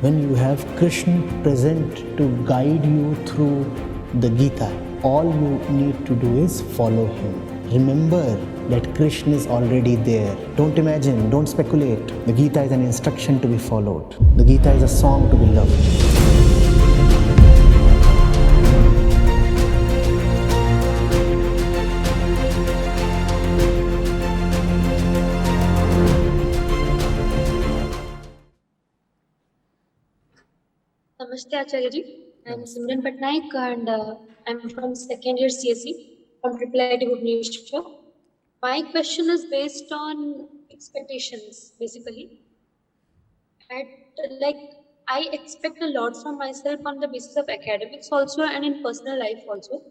when you have Krishna present to guide you through the Gita, all you need to do is follow him. Remember that Krishna is already there. Don't imagine, don't speculate. The Gita is an instruction to be followed. The Gita is a song to be loved. Namaste Acharya ji. I'm Milind and I'm from second year CSE from IIIT-Bhubaneswar. My question is based on expectations, basically. I expect a lot from myself on the basis of academics also and in personal life also.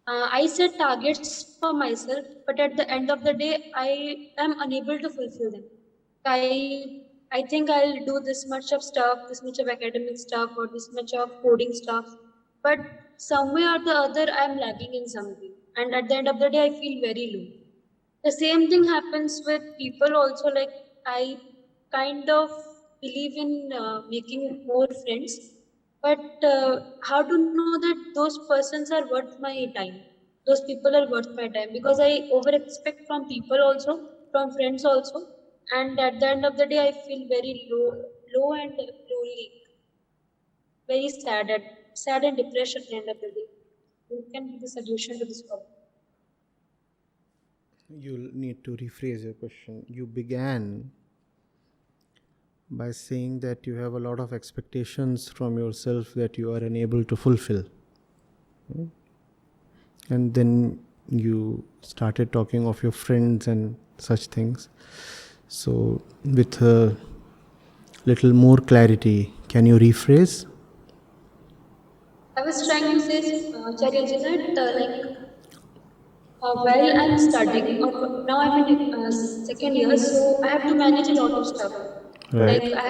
I set targets for myself, but at the end of the day, I am unable to fulfill them. I think I'll do this much of stuff, this much of academic stuff, or this much of coding stuff, but somewhere or the other, I'm lagging in something. And at the end of the day, I feel very low. The same thing happens with people also. Like, I kind of believe in making more friends, but how to know that those persons are worth my time? Those people are worth my time, because I over expect from people also, from friends also, and at the end of the day, I feel very low and lonely, very sad and depressed at the end of the day. What can be the solution to this problem? You'll need to rephrase your question. You began by saying that you have a lot of expectations from yourself that you are unable to fulfill. And then you started talking of your friends and such things. So, with a little more clarity, can you rephrase? I was trying to say, Acharya, that while I'm studying, or now I'm in second year, so I have to manage a lot of stuff. Right. Like I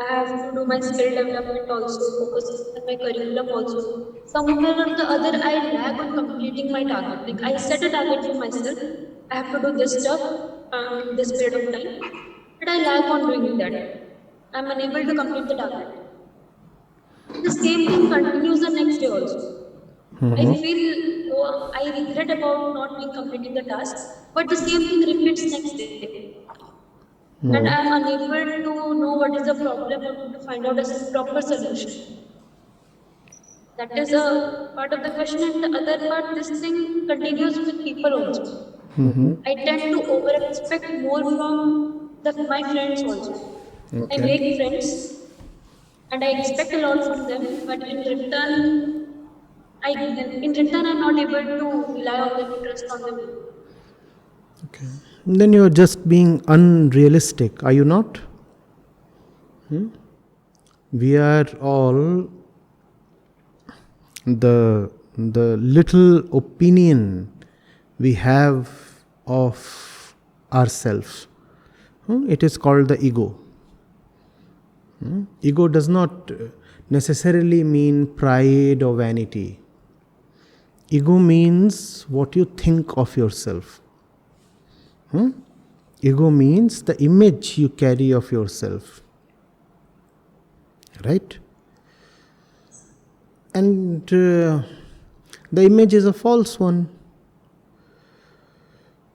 have to do my skill development also, focus on my curriculum also. Somewhere or the other, I lag on completing my target. Like, I set a target for myself. I have to do this stuff in this period of time, but I lag on doing that. I'm unable to complete the target. The same thing continues the next day also. I feel, I regret about not being completing the task, but the same thing repeats next day. And I am unable to know what is the problem or to find out a proper solution. That is a part of the question, and the other part, this thing continues with people also. I tend to over expect more from my friends also. I make friends and I expect a lot from them, but in return, I'm not able to rely on them, trust on them. Okay. Then you are just being unrealistic, are you not? We are all the little opinion we have of ourselves. It is called the ego. Ego does not necessarily mean pride or vanity. Ego means what you think of yourself. Ego means the image you carry of yourself. Right? And the image is a false one.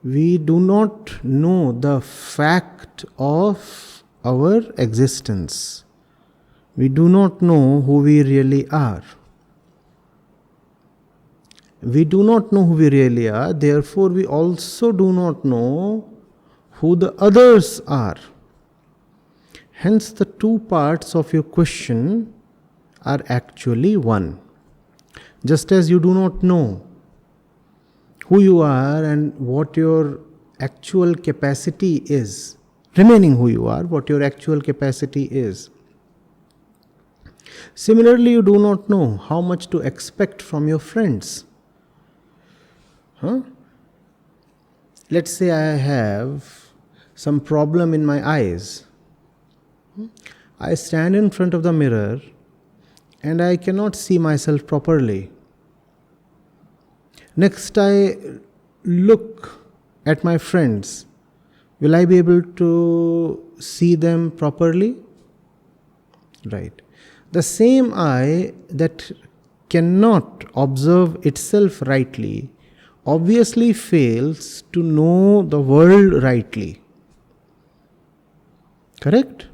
We do not know the fact of our existence. We do not know who we really are. We do not know who we really are, therefore we also do not know who the others are. Hence the two parts of your question are actually one. Just as you do not know who you are and what your actual capacity is, remaining who you are, what your actual capacity is. Similarly, you do not know how much to expect from your friends. Let's say I have some problem in my eyes. I stand in front of the mirror and I cannot see myself properly. Next, I look at my friends. Will I be able to see them properly? Right. The same eye that cannot observe itself rightly obviously fails to know the world rightly. Correct?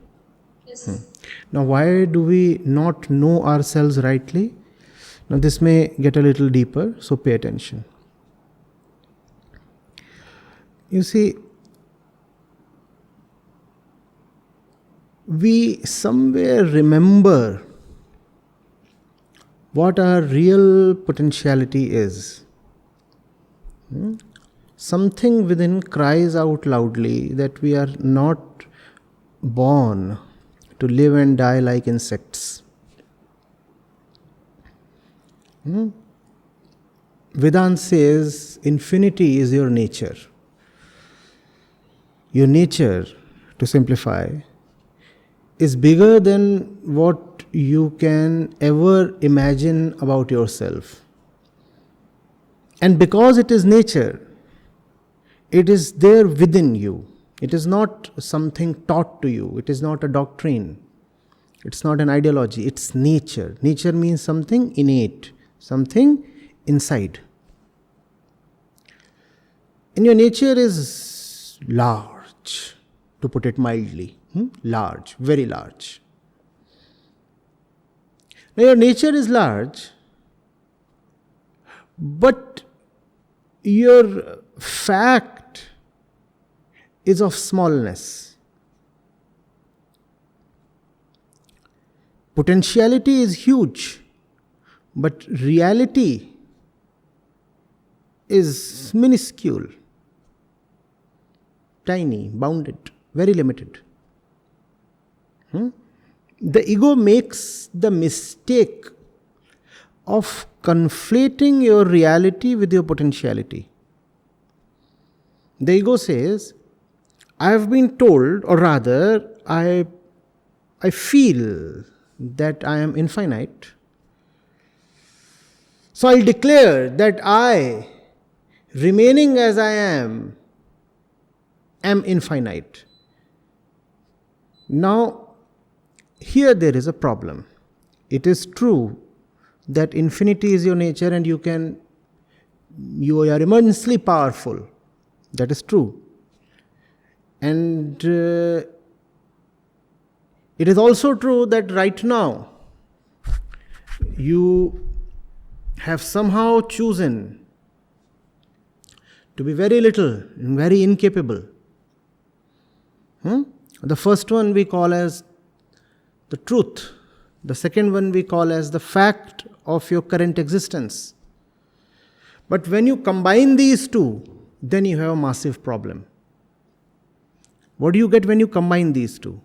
Yes. Now, why do we not know ourselves rightly? Now, this may get a little deeper, so pay attention. You see, we somewhere remember what our real potentiality is. Something within cries out loudly that we are not born to live and die like insects. Vedanta says infinity is your nature. Your nature, to simplify, is bigger than what you can ever imagine about yourself. And because it is nature, it is there within you. It is not something taught to you. It is not a doctrine. It's not an ideology. It's nature. Nature means something innate, something inside. And your nature is large, to put it mildly. Large, very large. Now your nature is large, but your fact is of smallness. Potentiality is huge, but reality is minuscule, tiny, bounded, very limited. The ego makes the mistake of conflating your reality with your potentiality. The ego says, I have been told, or rather, I feel that I am infinite. So I'll declare that I, remaining as I am infinite. Now, here there is a problem. It is true that infinity is your nature and you are immensely powerful. That is true. And it is also true that right now you have somehow chosen to be very little and very incapable. The first one we call as the truth. The second one we call as the fact of your current existence. But when you combine these two, then you have a massive problem. What do you get when you combine these two?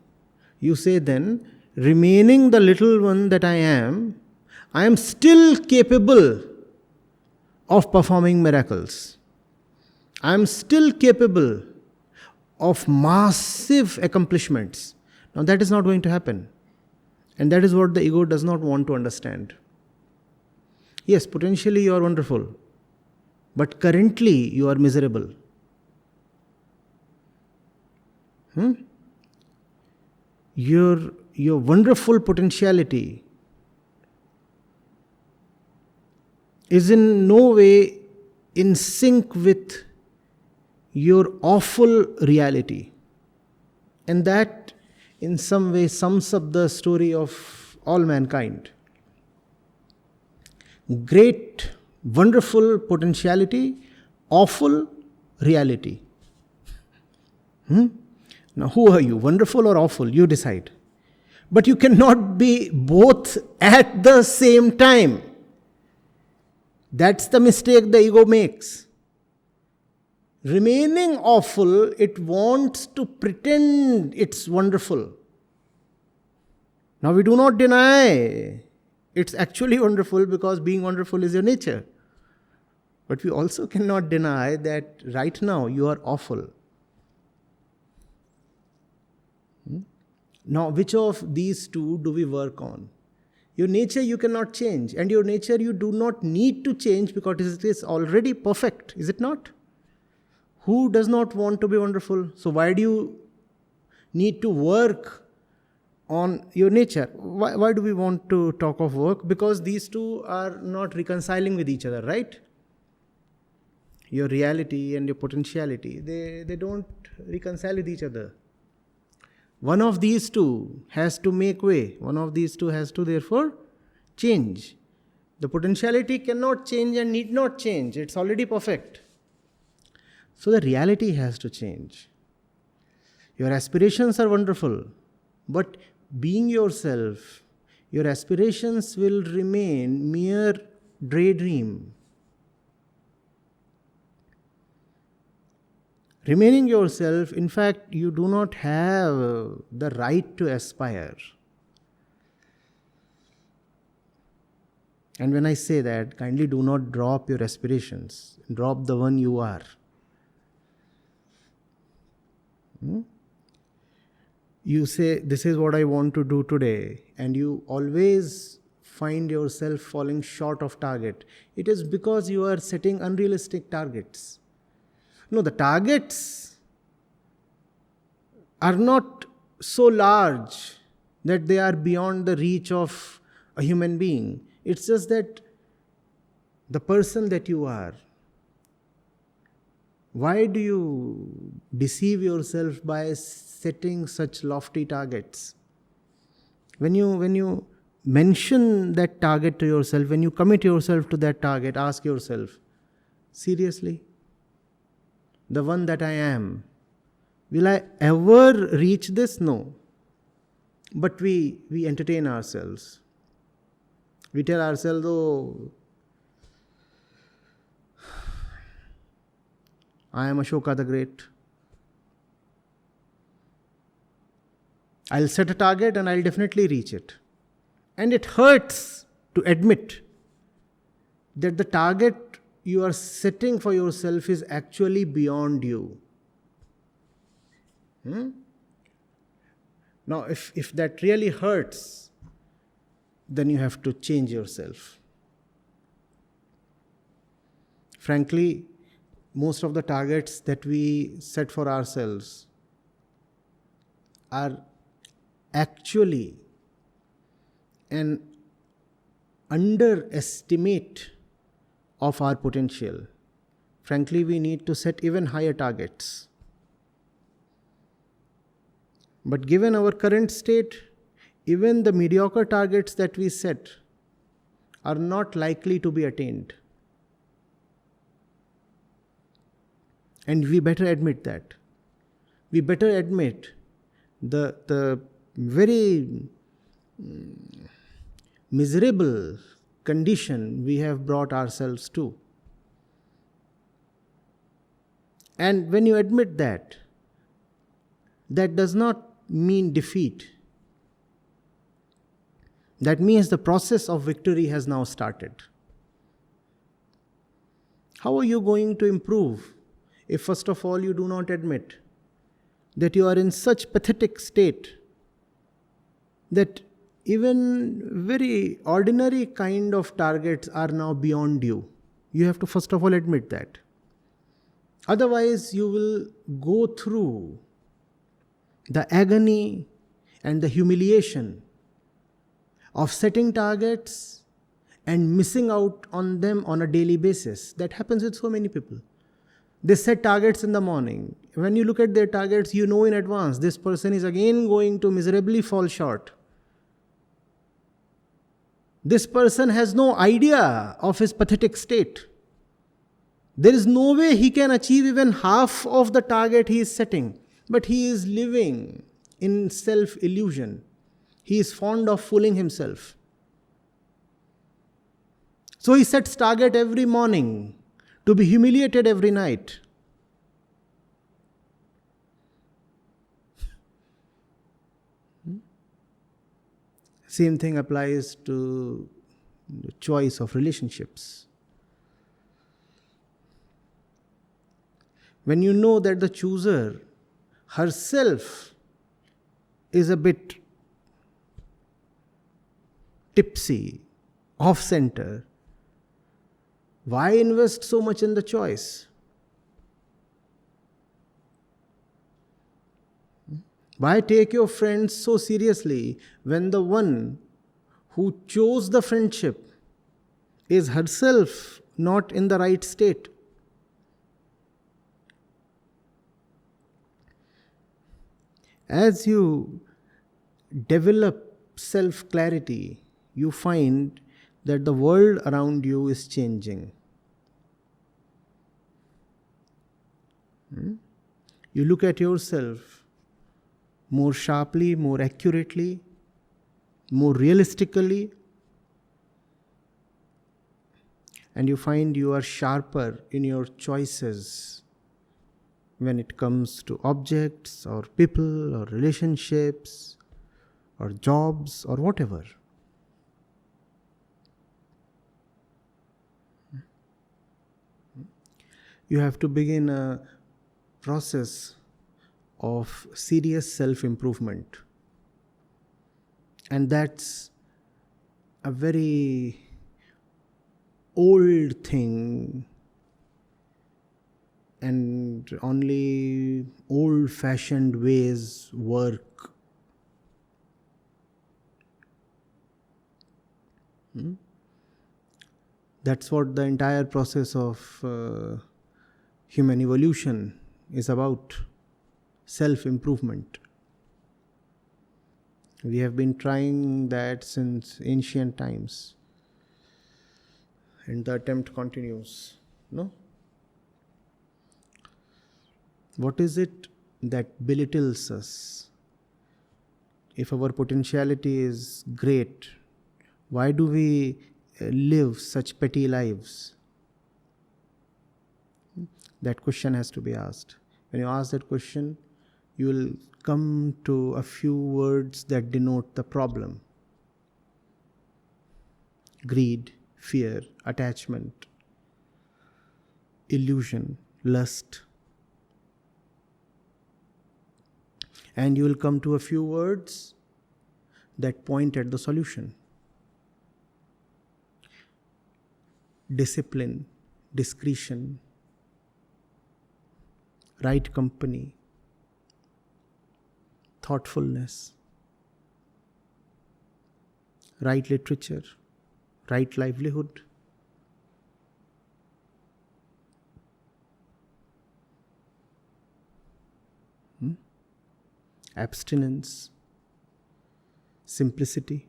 You say then, remaining the little one that I am still capable of performing miracles. I am still capable of massive accomplishments. Now that is not going to happen. And that is what the ego does not want to understand. Yes, potentially you are wonderful, but currently you are miserable. Your wonderful potentiality is in no way in sync with your awful reality. And that in some way sums up the story of all mankind. Great, wonderful potentiality, awful reality. Now, who are you? Wonderful or awful? You decide. But you cannot be both at the same time. That's the mistake the ego makes. Remaining awful, it wants to pretend it's wonderful. Now, we do not deny it's actually wonderful because being wonderful is your nature. But we also cannot deny that right now you are awful. Now, which of these two do we work on? Your nature you cannot change, and your nature you do not need to change because it is already perfect, is it not? Who does not want to be wonderful? So why do you need to work on your nature. Why do we want to talk of work? Because these two are not reconciling with each other, right? Your reality and your potentiality, they don't reconcile with each other. One of these two has to make way. One of these two has to therefore change. The potentiality cannot change and need not change. It's already perfect. So the reality has to change. Your aspirations are wonderful, but being yourself, your aspirations will remain mere daydream. Remaining yourself, in fact, you do not have the right to aspire. And when I say that, kindly do not drop your aspirations. Drop the one you are. You say, this is what I want to do today, and you always find yourself falling short of target. It is because you are setting unrealistic targets. No, the targets are not so large that they are beyond the reach of a human being. It's just that the person that you are, why do you deceive yourself by setting such lofty targets? When you mention that target to yourself, when you commit yourself to that target, ask yourself, seriously? The one that I am, will I ever reach this? No. But we entertain ourselves. We tell ourselves, oh, I am Ashoka the Great. I'll set a target and I'll definitely reach it. And it hurts to admit that the target you are setting for yourself is actually beyond you. Now, if that really hurts, then you have to change yourself. Frankly, most of the targets that we set for ourselves are actually an underestimate of our potential. Frankly, we need to set even higher targets. But given our current state, even the mediocre targets that we set are not likely to be attained. And we better admit that. We better admit the very miserable condition we have brought ourselves to. And when you admit that, that does not mean defeat. That means the process of victory has now started. How are you going to improve if first of all you do not admit that you are in such pathetic state that even very ordinary kind of targets are now beyond you? You have to first of all admit that. Otherwise, you will go through the agony and the humiliation of setting targets and missing out on them on a daily basis. That happens with so many people. They set targets in the morning. When you look at their targets, you know in advance this person is again going to miserably fall short. This person has no idea of his pathetic state. There is no way he can achieve even half of the target he is setting. But he is living in self-illusion. He is fond of fooling himself. So he sets target every morning to be humiliated every night. Same thing applies to the choice of relationships. When you know that the chooser herself is a bit tipsy, off-center, why invest so much in the choice? Why take your friends so seriously when the one who chose the friendship is herself not in the right state? As you develop self clarity, you find that the world around you is changing. You look at yourself more sharply, more accurately, more realistically, and you find you are sharper in your choices when it comes to objects or people or relationships or jobs or whatever. You have to begin a process of serious self-improvement. And that's a very old thing, and only old-fashioned ways work. That's what the entire process of human evolution is about. Self-improvement. We have been trying that since ancient times, and the attempt continues. No? What is it that belittles us? If our potentiality is great, why do we live such petty lives? That question has to be asked. When you ask that question, you will come to a few words that denote the problem: greed, fear, attachment, illusion, lust. And you will come to a few words that point at the solution: discipline, discretion, right company, thoughtfulness, right literature, right livelihood. Abstinence, simplicity.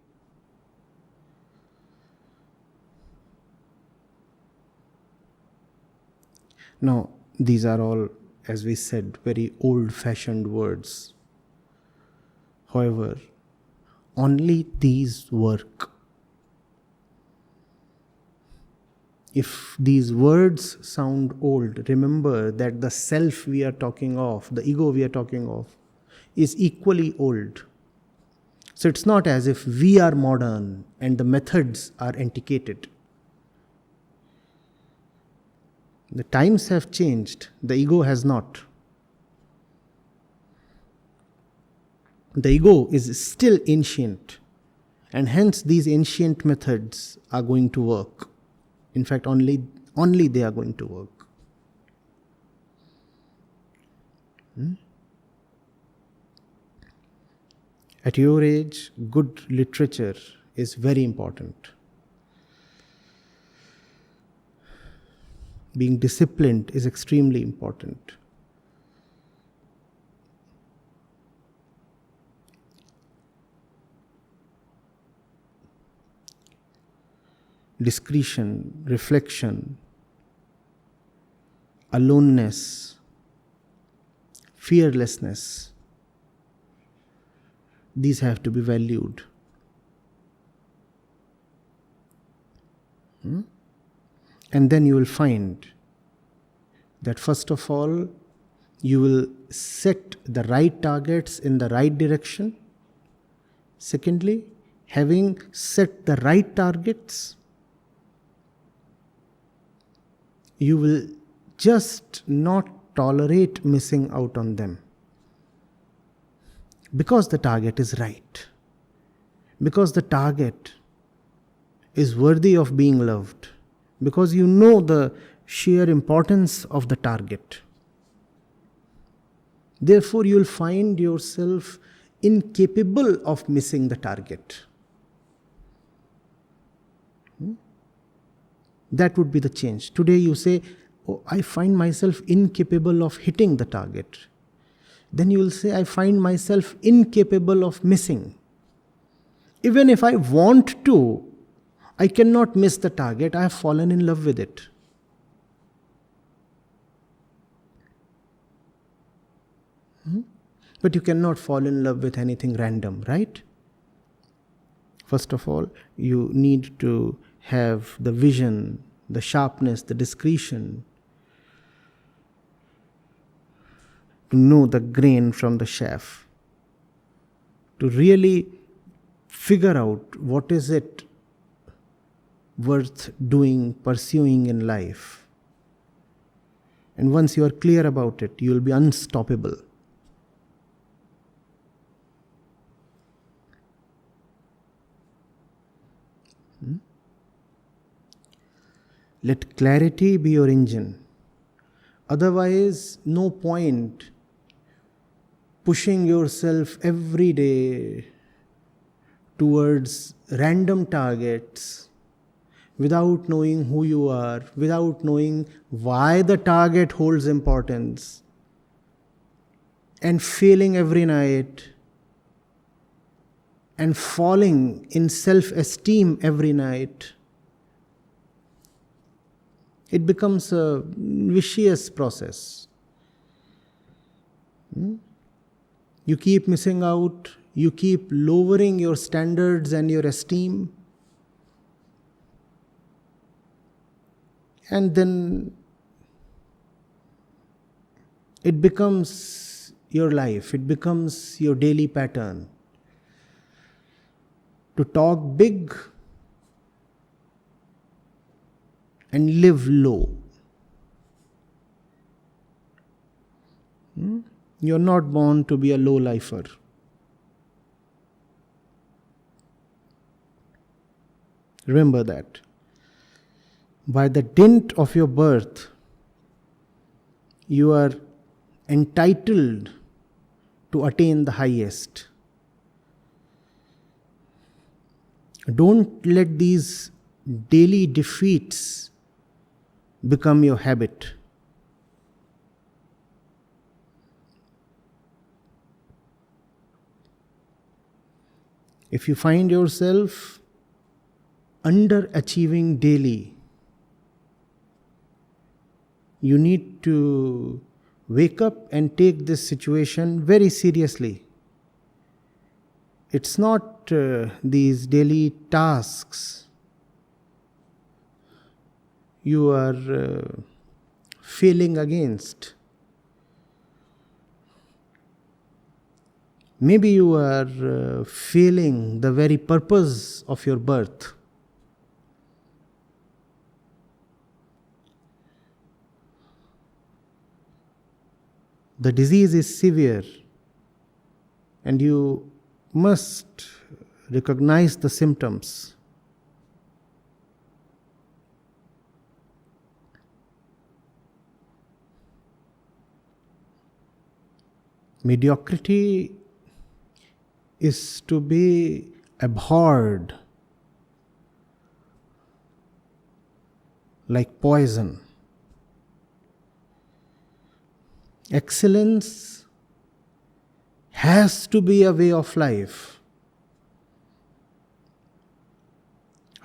Now, these are all, as we said, very old-fashioned words. However, only these work. If these words sound old, remember that the self we are talking of, the ego we are talking of, is equally old. So it's not as if we are modern and the methods are antiquated. The times have changed, the ego has not. The ego is still ancient, and hence these ancient methods are going to work. In fact, only they are going to work. At your age, good literature is very important. Being disciplined is extremely important. Discretion, reflection, aloneness, fearlessness, these have to be valued. And then you will find that first of all, you will set the right targets in the right direction. Secondly, having set the right targets, you will just not tolerate missing out on them. Because the target is right. Because the target is worthy of being loved. Because you know the sheer importance of the target. Therefore, you will find yourself incapable of missing the target. That would be the change. Today you say, oh, I find myself incapable of hitting the target. Then you will say, I find myself incapable of missing. Even if I want to, I cannot miss the target. I have fallen in love with it. But you cannot fall in love with anything random, right? First of all, you need to have the vision, the sharpness, the discretion to know the grain from the chaff, to really figure out what is it worth doing, pursuing in life. And once you are clear about it, you will be unstoppable. Let clarity be your engine. Otherwise, no point pushing yourself every day towards random targets without knowing who you are, without knowing why the target holds importance, and failing every night, and falling in self-esteem every night. It becomes a vicious process. You keep missing out, you keep lowering your standards and your esteem, and then it becomes your life, it becomes your daily pattern. To talk big and live low. You're not born to be a low lifer. Remember that. By the dint of your birth, you are entitled to attain the highest. Don't let these daily defeats become your habit. If you find yourself underachieving daily, you need to wake up and take this situation very seriously. It's not these daily tasks you are failing against. Maybe you are failing the very purpose of your birth. The disease is severe, and you must recognize the symptoms. Mediocrity is to be abhorred like poison. Excellence has to be a way of life.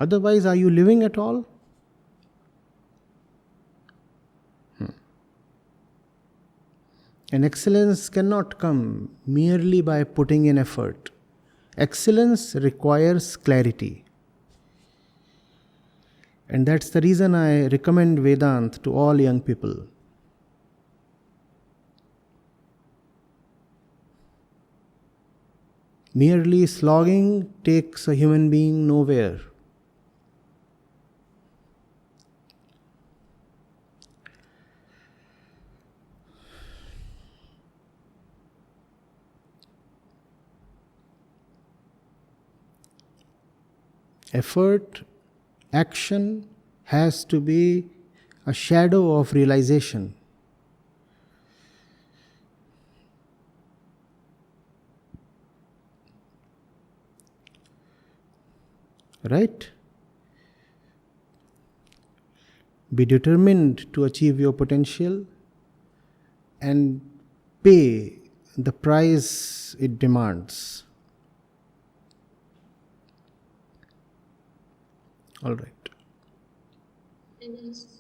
Otherwise, are you living at all? And excellence cannot come merely by putting in effort. Excellence requires clarity. And that's the reason I recommend Vedanta to all young people. Merely slogging takes a human being nowhere. Effort, action has to be a shadow of realization. Right? Be determined to achieve your potential and pay the price it demands. All right. Yes.